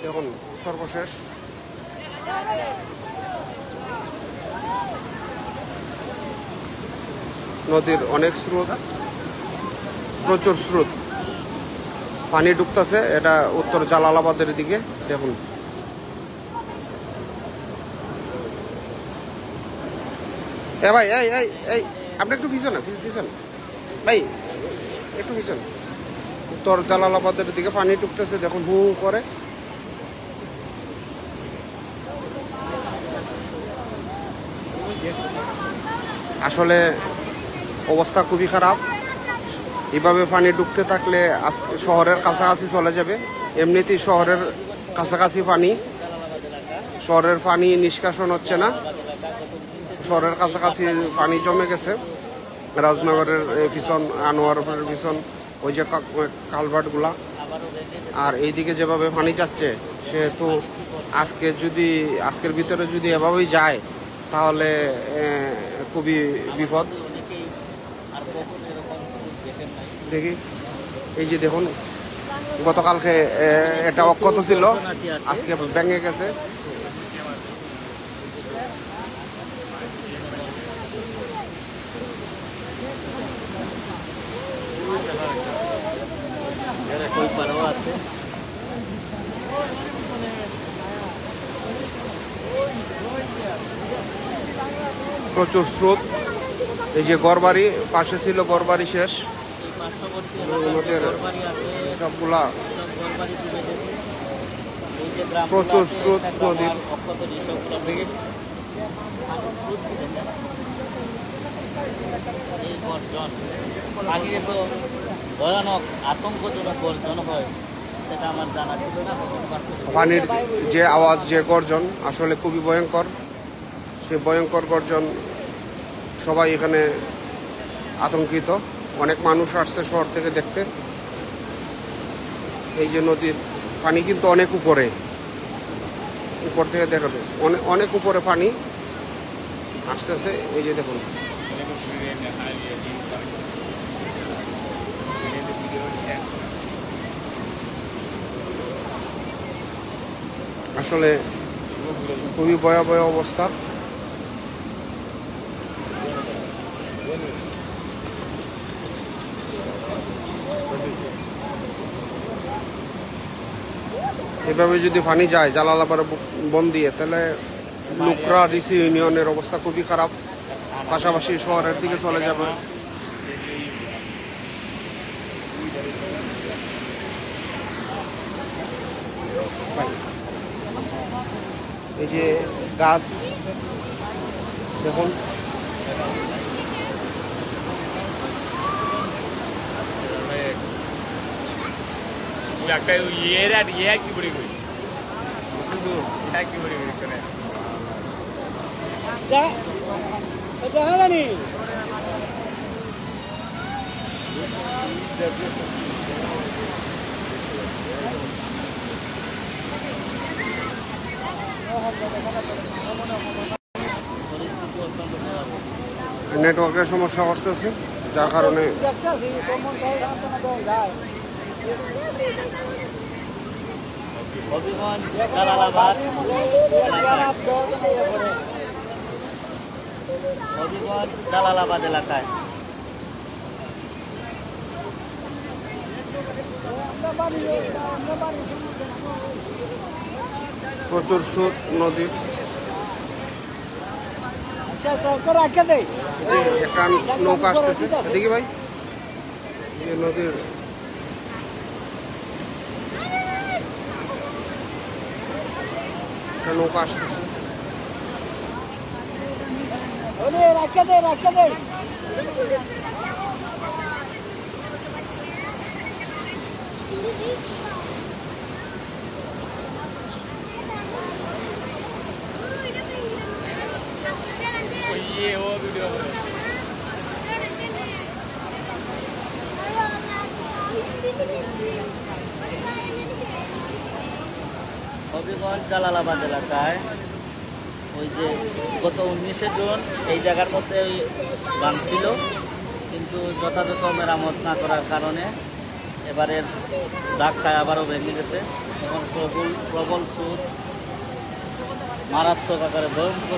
দেখুন সর্বশেষ নদীর অনেক স্রোত, প্রচুর স্রোত, পানি ঢুকতেছে। এটা উত্তর জালালাবাদের দিকে। দেখুন এ ভাই, এই এই এই আপনি একটু পিছন ভাই, একটু পিছন। উত্তর জালালাবাদের দিকে পানি ঢুকতেছে, দেখুন হু করে। আসলে অবস্থা খুবই খারাপ। এভাবে পানি ঢুকতে থাকলে শহরের কাছাকাছি চলে যাবে। এমনিতেই শহরের কাছাকাছি পানি, শহরের পানি নিষ্কাশন হচ্ছে না, শহরের কাছাকাছি পানি জমে গেছে। রাজনগরের পিছন, আনোয়ারের পিছন, ওই যে কালভার্টগুলা। আর এইদিকে যেভাবে পানি যাচ্ছে, সেহেতু আজকের ভিতরে যদি এভাবেই যায় তাহলে খুবই বিপদ। দেখি এই যে দেখুন, গতকালকে এটা অক্ষত ছিল, আজকে ভেঙে গেছে। প্রচুর স্রোত। এই যে ঘরবাড়ি পাশে ছিল, ঘরবাড়ি শেষ, সবগুলা প্রচুর স্রোত নদীর। ভয়ানক আতঙ্কজনক গর্জন হয়, সেটা আমার জানা ছিল না। পানির যে আওয়াজ, যে গর্জন, আসলে খুবই ভয়ঙ্কর। সে ভয়ঙ্কর গর্জন, সবাই এখানে আতঙ্কিত। অনেক মানুষ আসছে শহর থেকে দেখতে। এই যে নদীর পানি কিন্তু অনেক উপরে, উপর থেকে দেখাবে অনেক উপরে পানি আসতেছে। এই যে দেখুন, আসলে খুবই ভয়াবহ অবস্থা। এভাবে যদি পানি যায় জালালাবাদ বন দিয়ে, তাহলে লুকরা ডিসি ইউনিয়নের অবস্থা খুবই খারাপ, পাশাপাশি শহরের দিকে চলে যাবে। এই যে গাছ দেখুন, একটা ইয়ের আর ইয়ে কি বলি শুধু এটা কি বলি এখানে জানি নেটওয়ার্কের সমস্যা করতেছে, যার কারণে হবিগঞ্জ জালালাবাদ এলাকায় প্রচুর স্রোত নদীর। একটা নৌকা আসতেছে দেখি ভাই, যে নদীর একটা নৌকা আসতেছে। ये वो वीडियो হবিগঞ্জ জালালাবাদ এলাকায় ওই যে গত 19শে জুন এই জায়গার মধ্যে ভাঙছিল, কিন্তু যথাযথ মেরামত না করার কারণে এবারের ধাক্কায় আবারও ভেঙে গেছে। এখন প্রবল স্রোত, মারাত্মক আকারে ভয়ঙ্কর